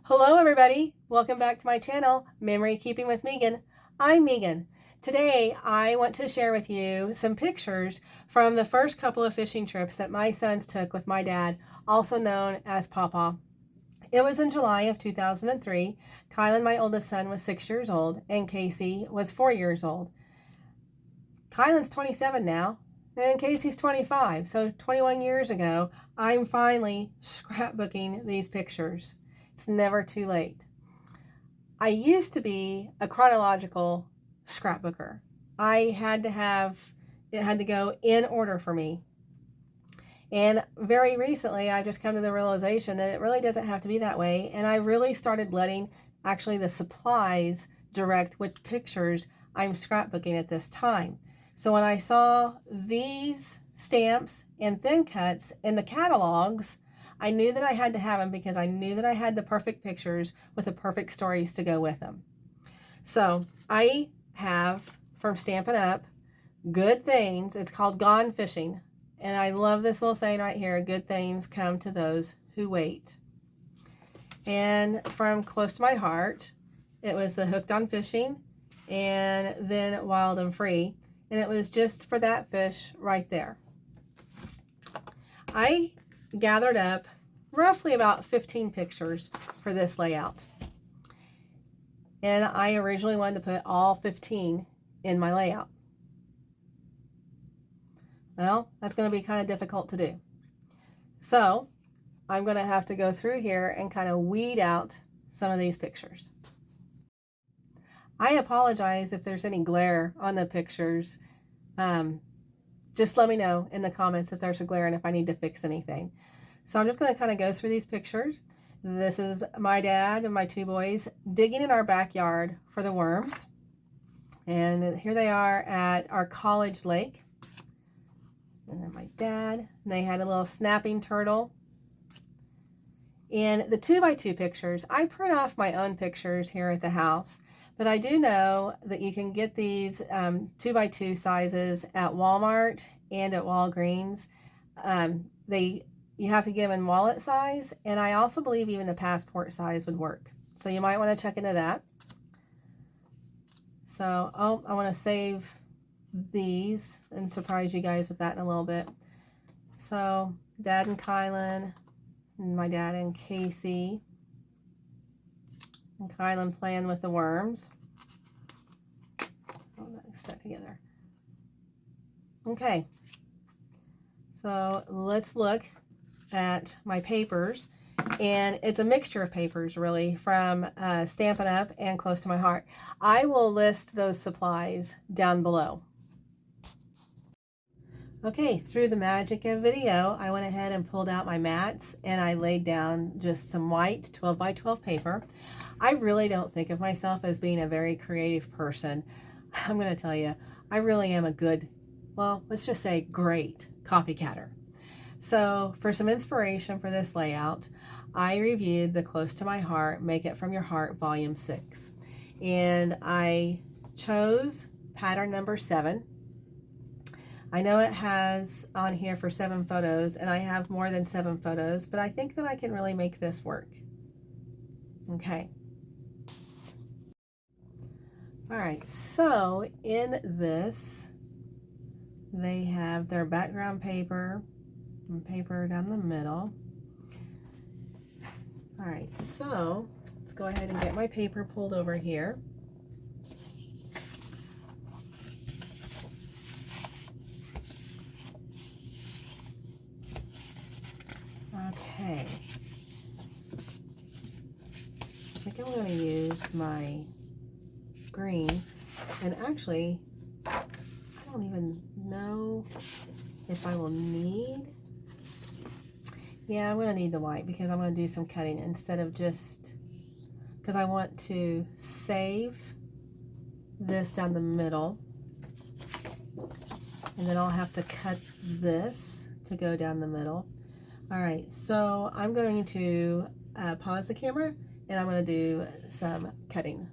Hello everybody, welcome back to my channel, Memory Keeping with Megan. I'm Megan. Today I want to share with you some pictures from the first couple of fishing trips that my sons took with my dad, also known as Papa. It was in July of 2003. Kylan, my oldest son, was 6 years old and Casey was 4 years old. Kylan's 27 now and Casey's 25, so 21 years ago I'm finally scrapbooking these pictures. It's never too late. I used to be a chronological scrapbooker. It had to go in order for me. And very recently, I've just come to the realization that it really doesn't have to be that way. And I really started letting actually the supplies direct which pictures I'm scrapbooking at this time. So when I saw these stamps and thin cuts in the catalogs, I knew that I had to have them because I knew that I had the perfect pictures with the perfect stories to go with them. So I have from Stampin Up, Good Things. It's called Gone Fishing. And I love this little saying right here, good things come to those who wait. And from Close to My Heart, it was the Hooked on Fishing and then Wild and Free. And it was just for that fish right there. I gathered up roughly about 15 pictures for this layout. And I originally wanted to put all 15 in my layout. Well, that's going to be kind of difficult to do. So I'm going to have to go through here and kind of weed out some of these pictures. I apologize if there's any glare on the pictures. Just let me know in the comments if there's a glare and if I need to fix anything. So I'm just going to kind of go through these pictures. This is my dad and my two boys digging in our backyard for the worms. And here they are at our college lake. And then my dad, they had a little snapping turtle. And the 2x2 pictures, I print off my own pictures here at the house. But I do know that you can get these 2x2 sizes at Walmart and at Walgreens. You have to give them wallet size, and I also believe even the passport size would work. So you might want to check into that. So, I want to save these and surprise you guys with that in a little bit. So, Dad and Kylan, and my dad and Casey. And Kylan playing with the worms. Oh, that's stuck together. Okay. So let's look at my papers. And it's a mixture of papers, really, from Stampin' Up and Close to My Heart. I will list those supplies down below. Okay, through the magic of video, I went ahead and pulled out my mats and I laid down just some white 12x12 paper. I really don't think of myself as being a very creative person. I'm going to tell you, I really am a good, well, let's just say great copycatter. So for some inspiration for this layout, I reviewed the Close to My Heart, Make It From Your Heart, Volume 6. And I chose pattern number 7. I know it has on here for 7 photos, and I have more than 7 photos, but I think that I can really make this work. Okay. All right, so in this, they have their background paper and paper down the middle. All right, so let's go ahead and get my paper pulled over here. Okay. I think I'm going to use my green, and actually I don't even know if I will need, yeah, I'm going to need the white because I'm going to do some cutting instead of just, because I want to save this down the middle, and then I'll have to cut this to go down the middle. All right, so I'm going to pause the camera and I'm going to do some cutting.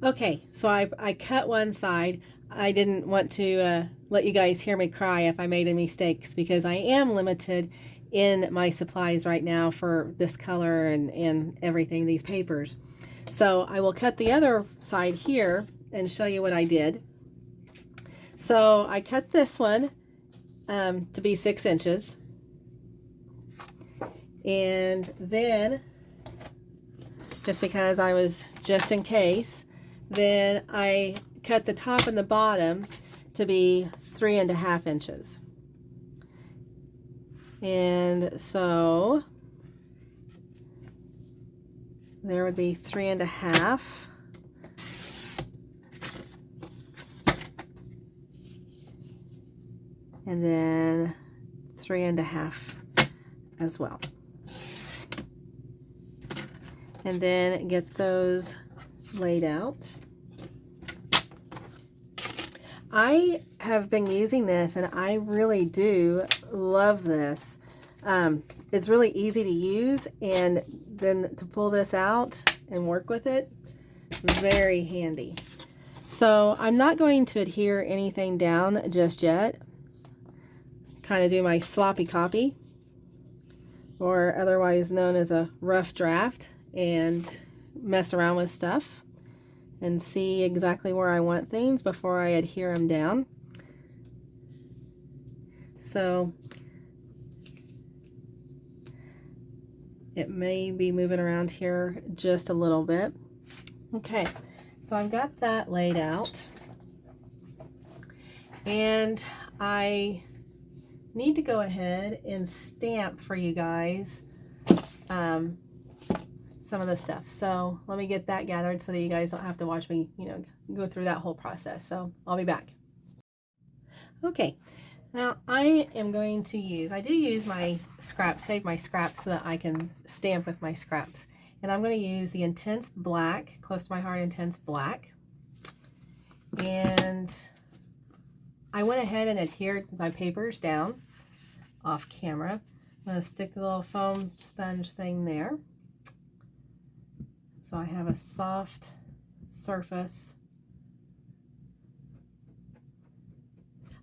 Okay, so I cut one side. I didn't want to let you guys hear me cry if I made any mistakes because I am limited in my supplies right now for this color and everything, these papers. So I will cut the other side here and show you what I did. So I cut this one to be 6 inches. And then, just because I was just in case, then I cut the top and the bottom to be 3.5 inches. And so there would be 3.5. And then 3.5 as well. And then get those laid out. I have been using this and I really do love this. It's really easy to use, and then to pull this out and work with it, very handy. So I'm not going to adhere anything down just yet. Kind of do my sloppy copy, or otherwise known as a rough draft, and mess around with stuff and see exactly where I want things before I adhere them down. So it may be moving around here just a little bit. Okay, so I've got that laid out, and I need to go ahead and stamp for you guys some of the stuff. So let me get that gathered so that you guys don't have to watch me, go through that whole process. So I'll be back. Okay, now I am going to I do use my scraps, save my scraps so that I can stamp with my scraps. And I'm going to use the Intense Black, close to my heart Intense Black. And I went ahead and adhered my papers down off camera. I'm going to stick the little foam sponge thing there. So I have a soft surface.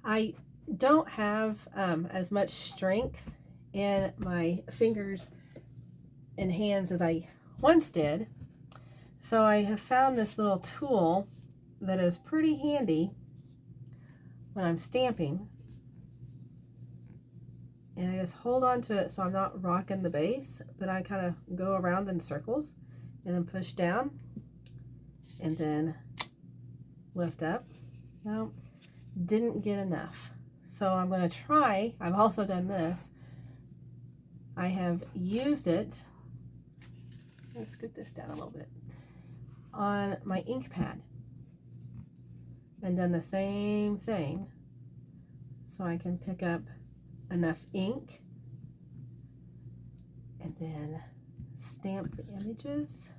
I don't have as much strength in my fingers and hands as I once did. So I have found this little tool that is pretty handy when I'm stamping. And I just hold on to it so I'm not rocking the base, but I kind of go around in circles and then push down and then lift up. No, didn't get enough. So I'm going to try, I've also done this. I have used it, let me scoot this down a little bit, on my ink pad and done the same thing so I can pick up enough ink and then stamp the images.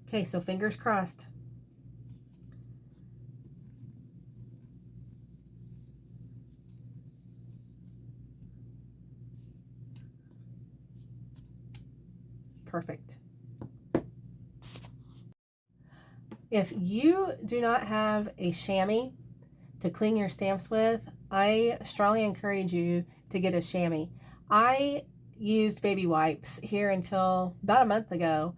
Okay, so fingers crossed. Perfect. If you do not have a chamois to clean your stamps with, I strongly encourage you to get a chamois. I used baby wipes here until about a month ago.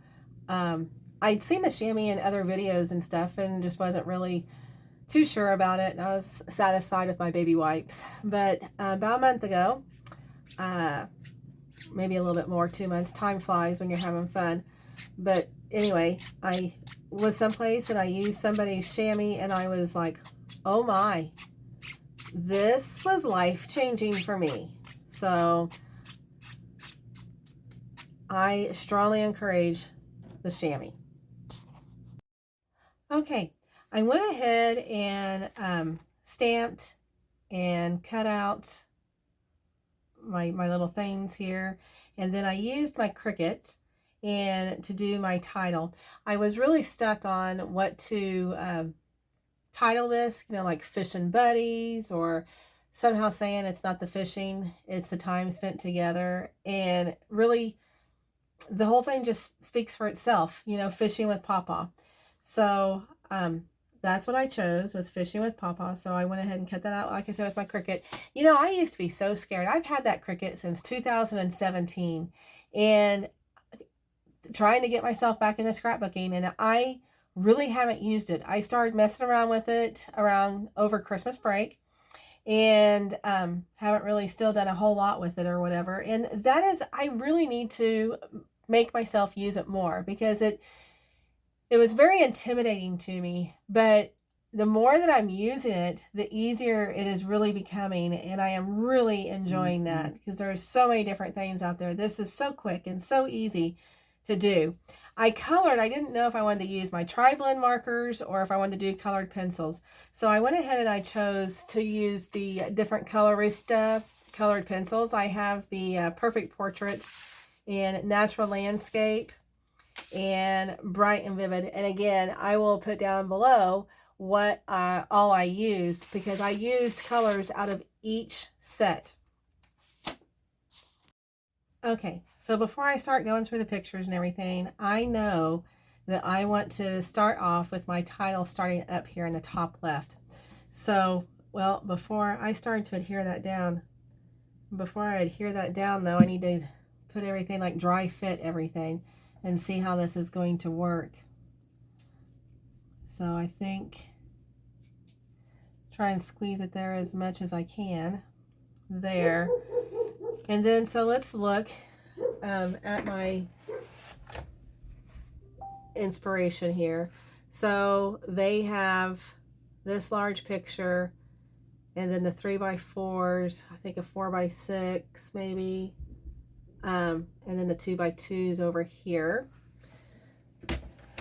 I'd seen the chamois in other videos and stuff and just wasn't really too sure about it, and I was satisfied with my baby wipes. But about a month ago, maybe a little bit more, 2 months, time flies when you're having fun. But anyway, I was someplace and I used somebody's chamois and I was like, oh my, this was life-changing for me. So I strongly encourage the chamois. Okay, I went ahead and stamped and cut out my little things here, and then I used my Cricut and to do my title. I was really stuck on what to title this, like Fishing Buddies, or somehow saying it's not the fishing, it's the time spent together. And really, the whole thing just speaks for itself, fishing with Papa. So that's what I chose, was fishing with Papa. So I went ahead and cut that out, like I said, with my Cricut. You know, I used to be so scared. I've had that Cricut since 2017 and trying to get myself back into scrapbooking, and I really haven't used it. I started messing around with it around over Christmas break, and haven't really still done a whole lot with it or whatever. And that is, I really need to make myself use it more, because it was very intimidating to me, but the more that I'm using it, the easier it is really becoming, and I am really enjoying that, because there are so many different things out there. This is so quick and so easy to do. I colored. I didn't know if I wanted to use my tri-blend markers or if I wanted to do colored pencils. So I went ahead and I chose to use the different Colorista colored pencils. I have the Perfect Portrait and Natural Landscape and Bright and Vivid. And again, I will put down below what all I used, because I used colors out of each set. Okay, so before I start going through the pictures and everything, I know that I want to start off with my title starting up here in the top left. So, well, before I start to adhere that down, though, I need to put everything, like dry fit everything, and see how this is going to work. So I think try and squeeze it there as much as I can. There. And then, so let's look at my inspiration here. So they have this large picture, and then the 3x4s, I think a 4x6 maybe, and then the 2x2s over here.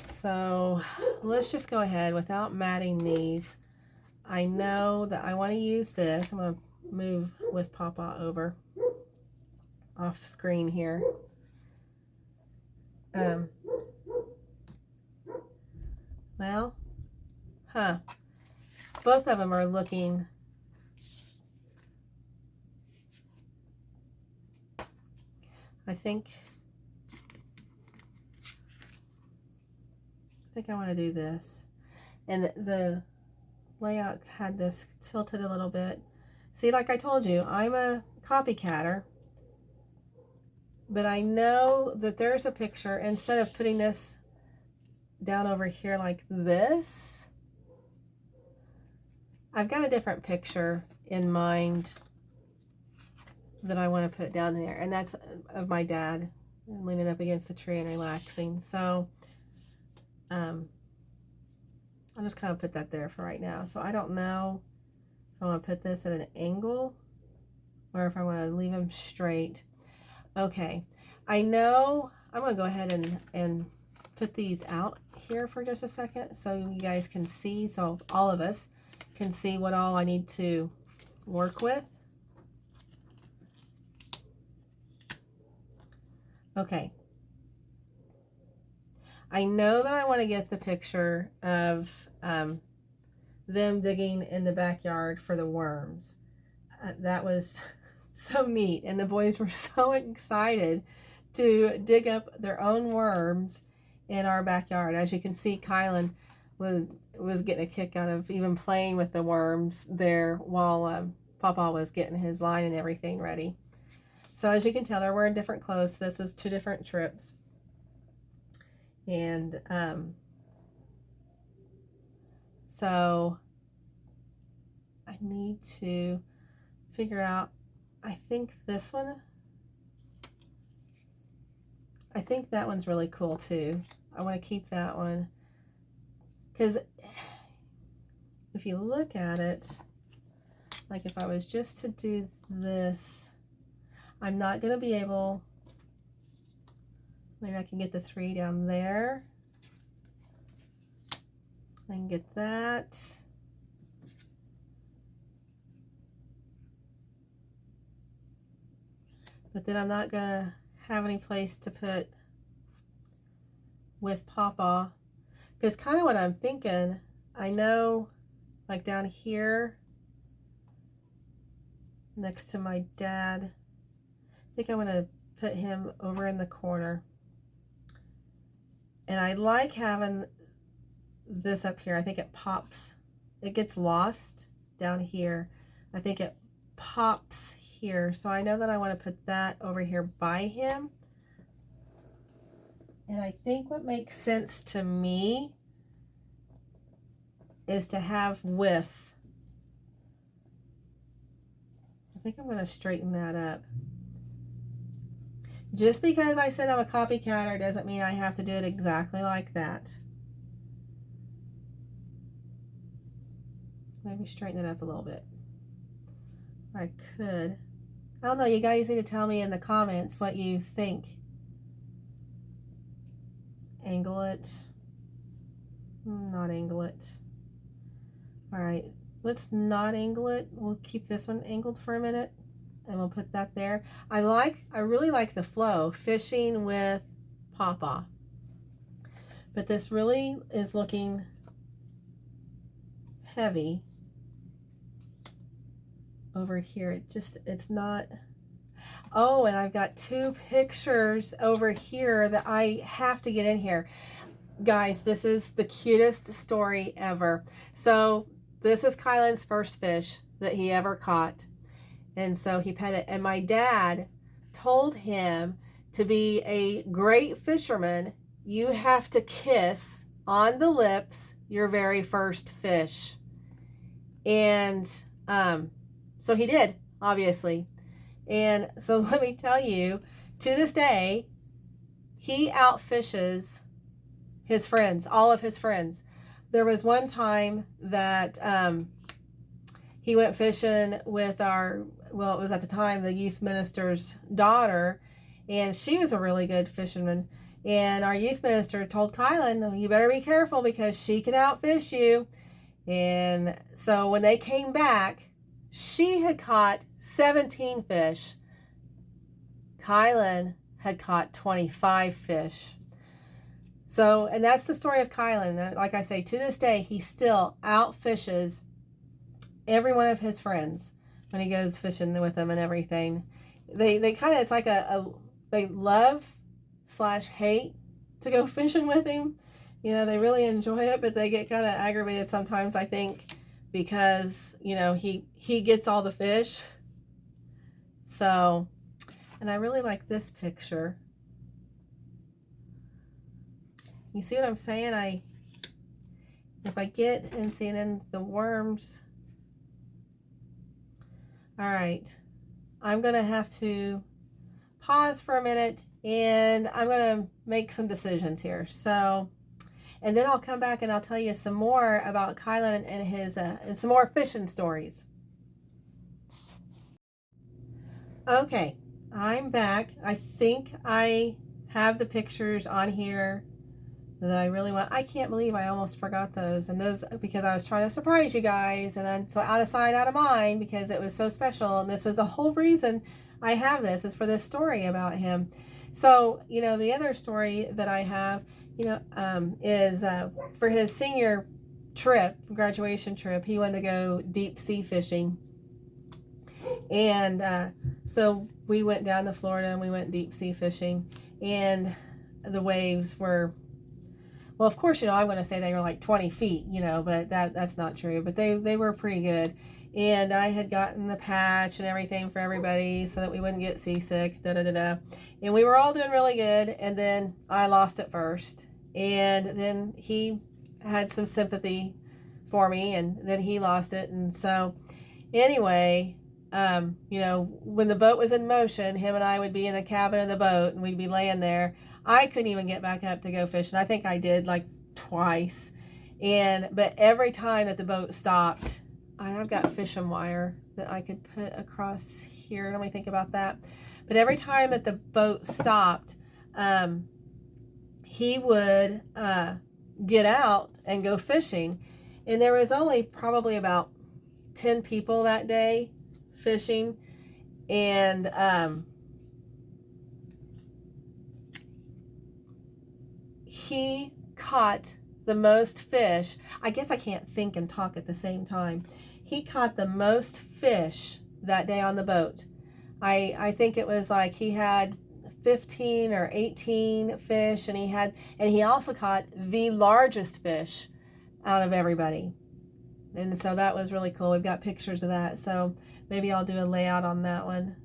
So let's just go ahead without matting these. I know that I want to use this. I'm going to move with Papa over off screen here. Well, both of them are looking I think I want to do this. And the layout had this tilted a little bit. See, like I told you, I'm a copycatter, but I know that there's a picture. Instead of putting this down over here like this, I've got a different picture in mind that I want to put down there, and that's of my dad leaning up against the tree and relaxing. So I'll just kind of put that there for right now. So I don't know if I want to put this at an angle or if I want to leave them straight. Okay, I know I'm going to go ahead and put these out here for just a second so you guys can see, so all of us can see what all I need to work with. Okay. I know that I want to get the picture of them digging in the backyard for the worms. That was so neat, and the boys were so excited to dig up their own worms in our backyard. As you can see, Kylan was getting a kick out of even playing with the worms there while Papa was getting his line and everything ready. So as you can tell, they're wearing different clothes. This was 2 different trips. And so I need to figure out, I think this one, I think that one's really cool too. I want to keep that one, because if you look at it, like if I was just to do this, I'm not going to be able, maybe I can get the 3 down there. I can get that. But then I'm not going to have any place to put with Papa. Because kind of what I'm thinking, I know like down here next to my dad, I think I'm going to put him over in the corner. And I like having this up here. I think it pops. It gets lost down here. I think it pops here. So I know that I want to put that over here by him. And I think what makes sense to me is to have width. I think I'm going to straighten that up. Just because I said I'm a copycatter doesn't mean I have to do it exactly like that. Maybe straighten it up a little bit. Or I could. I don't know, you guys need to tell me in the comments what you think. Angle it. Not angle it. Alright, let's not angle it. We'll keep this one angled for a minute. And we'll put that there. I really like the flow, fishing with Papa. But this really is looking heavy over here. It's not. Oh, and I've got two pictures over here that I have to get in here. Guys, this is the cutest story ever. So this is Kylan's first fish that he ever caught. And so he pet it. And my dad told him to be a great fisherman, you have to kiss on the lips your very first fish. And so he did, obviously. And so let me tell you, to this day, he outfishes his friends, all of his friends. There was one time that he went fishing with well, it was at the time the youth minister's daughter, and she was a really good fisherman. And our youth minister told Kylan, you better be careful because she can outfish you. And so when they came back, she had caught 17 fish. Kylan had caught 25 fish. So, and that's the story of Kylan. Like I say, to this day, he still outfishes every one of his friends when he goes fishing with them and everything. They kind of, it's like they love / hate to go fishing with him. You know, they really enjoy it, but they get kind of aggravated sometimes, I think, because, you know, he gets all the fish. So, and I really like this picture. You see what I'm saying? If I get and see, and then the worms. All right, I'm gonna have to pause for a minute and I'm gonna make some decisions here. So, and then I'll come back and I'll tell you some more about Kylan and his and some more fishing stories. Okay, I'm back. I think I have the pictures on here that I really want. I can't believe I almost forgot those, and those because I was trying to surprise you guys, and then so out of sight, out of mind, because it was so special, and this was the whole reason I have this, is for this story about him. So, you know, the other story that I have, you know, is for his senior trip, graduation trip, he wanted to go deep sea fishing. And so we went down to Florida and we went deep sea fishing, and the waves were, well, of course, you know, I want to say they were like 20 feet, you know, but that's not true. But they were pretty good. And I had gotten the patch and everything for everybody so that we wouldn't get seasick, And we were all doing really good. And then I lost it first. And then he had some sympathy for me, and then he lost it. And so anyway, you know, when the boat was in motion, him and I would be in the cabin of the boat and we'd be laying there. I couldn't even get back up to go fishing. I think I did like twice. But every time that the boat stopped, I've got fishing wire that I could put across here. Let me think about that. But every time that the boat stopped, he would get out and go fishing. And there was only probably about 10 people that day fishing. And he caught the most fish. I guess I can't think and talk at the same time. He caught the most fish that day on the boat. I think it was like he had 15 or 18 fish, and he also caught the largest fish out of everybody. And so that was really cool. We've got pictures of that. So maybe I'll do a layout on that one.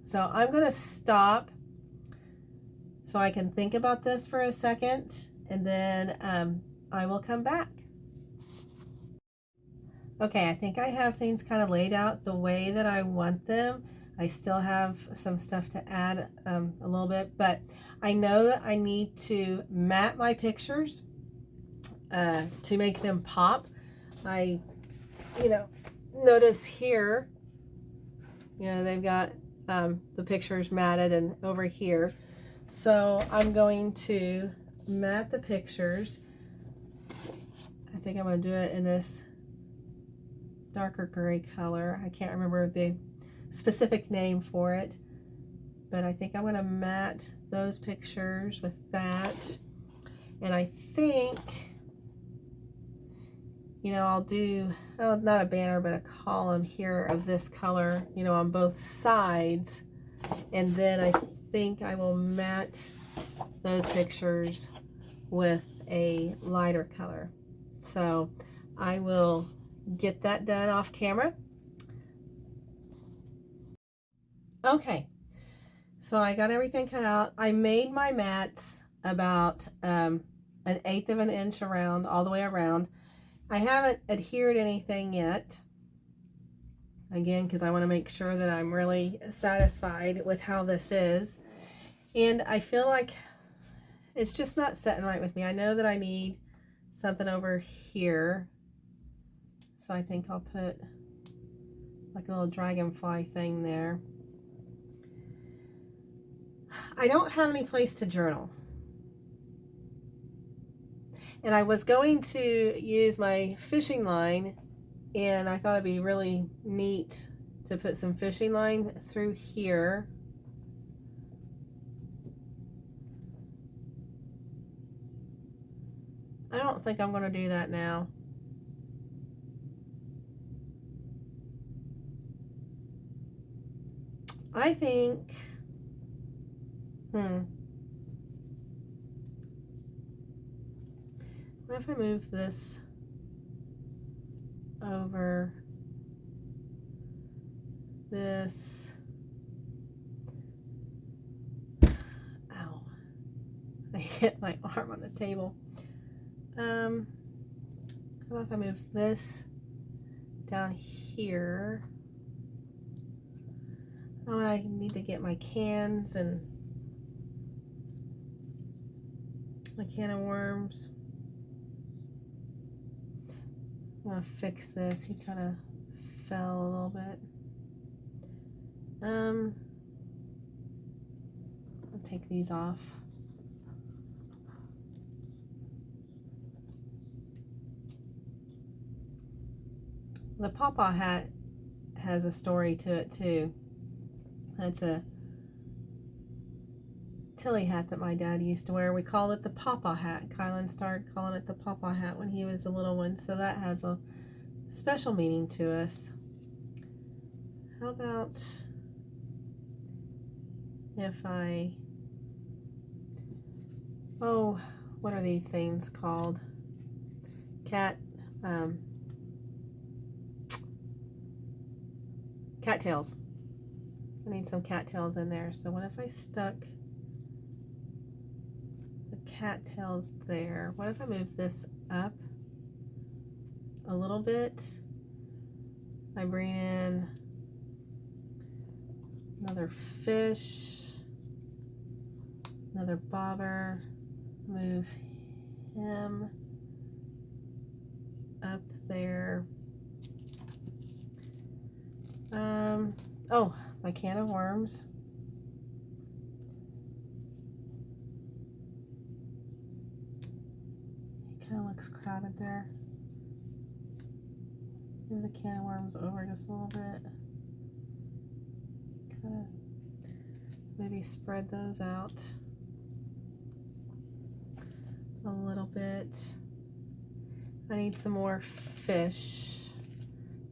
So I'm going to stop so I can think about this for a second, and then I will come back. Okay, I think I have things kind of laid out the way that I want them. I still have some stuff to add a little bit, but I know that I need to mat my pictures to make them pop. I, notice here, they've got the pictures matted and over here. So I'm going to mat the pictures. I think I'm going to do it in this darker gray color. I can't remember the specific name for it, but I think I'm going to mat those pictures with that. And I think, I'll do, not a banner, but a column here of this color, on both sides. And then I think I will mat those pictures with a lighter color. So I will get that done off camera. Okay, so I got everything cut out. I made my mats about 1/8 of an inch around, all the way around. I haven't adhered anything yet, again, because I want to make sure that I'm really satisfied with how this is. And I feel like it's just not setting right with me. I know that I need something over here, so I think I'll put like a little dragonfly thing there. I don't have any place to journal. And I was going to use my fishing line, and I thought it'd be really neat to put some fishing line through here. I don't think I'm going to do that now. I think, what if I move this over this? Ow. I hit my arm on the table. How about if I move this down here? Oh, and I need to get my cans and my can of worms. I'm gonna fix this. He kind of fell a little bit. I'll take these off. The Papa hat has a story to it too. That's a Tilly hat that my dad used to wear. We called it the Papa hat. Kylan started calling it the Papa hat when he was a little one, so that has a special meaning to us. How about if I, what are these things called? Cattails. I need some cattails in there. So what if I stuck the cattails there? What if I move this up a little bit? I bring in another fish, another bobber, move him up there. Oh, my can of worms. It kind of looks crowded there. Move the can of worms over just a little bit. Kind of maybe spread those out a little bit. I need some more fish.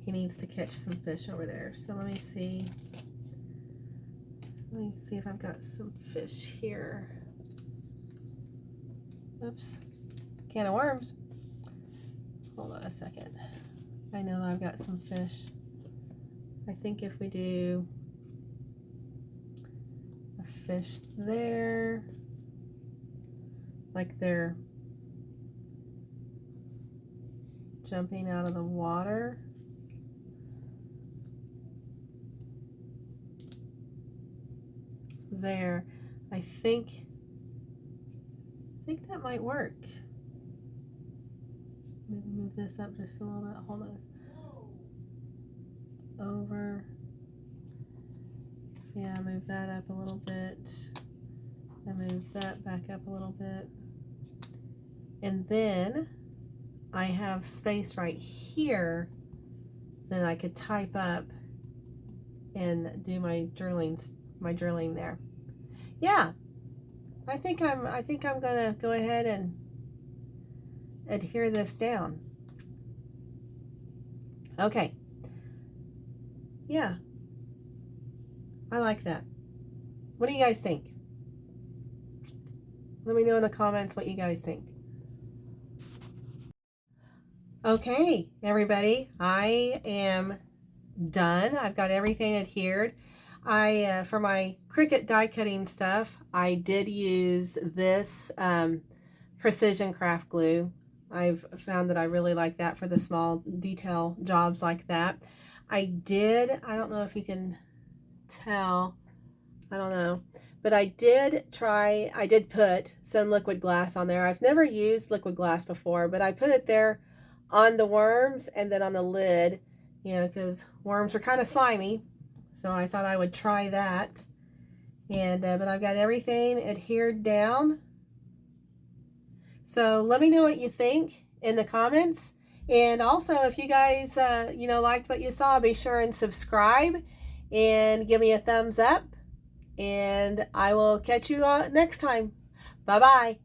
He needs to catch some fish over there. So let me see. Let me see if I've got some fish here. Oops. Can of worms. Hold on a second. I know I've got some fish. I think if we do a fish there, like they're jumping out of the water. There, I think that might work. Maybe move this up just a little bit. Hold on. Over. Yeah, move that up a little bit. And move that back up a little bit. And then I have space right here that I could type up and do my drilling there. Yeah, I think I'm gonna go ahead and adhere this down. Okay. Yeah, I like that. What do you guys think? Let me know in the comments what you guys think. Okay, everybody, I am done. I've got everything adhered. For my Cricut die cutting stuff, I did use this precision craft glue. I've found that I really like that for the small detail jobs like that. I don't know if you can tell, I don't know, but I did put some liquid glass on there. I've never used liquid glass before, but I put it there on the worms and then on the lid, you know, because worms are kind of slimy. So I thought I would try that. And but I've got everything adhered down. So let me know what you think in the comments. And also, if you guys, you know, liked what you saw, be sure and subscribe and give me a thumbs up. And I will catch you next time. Bye-bye.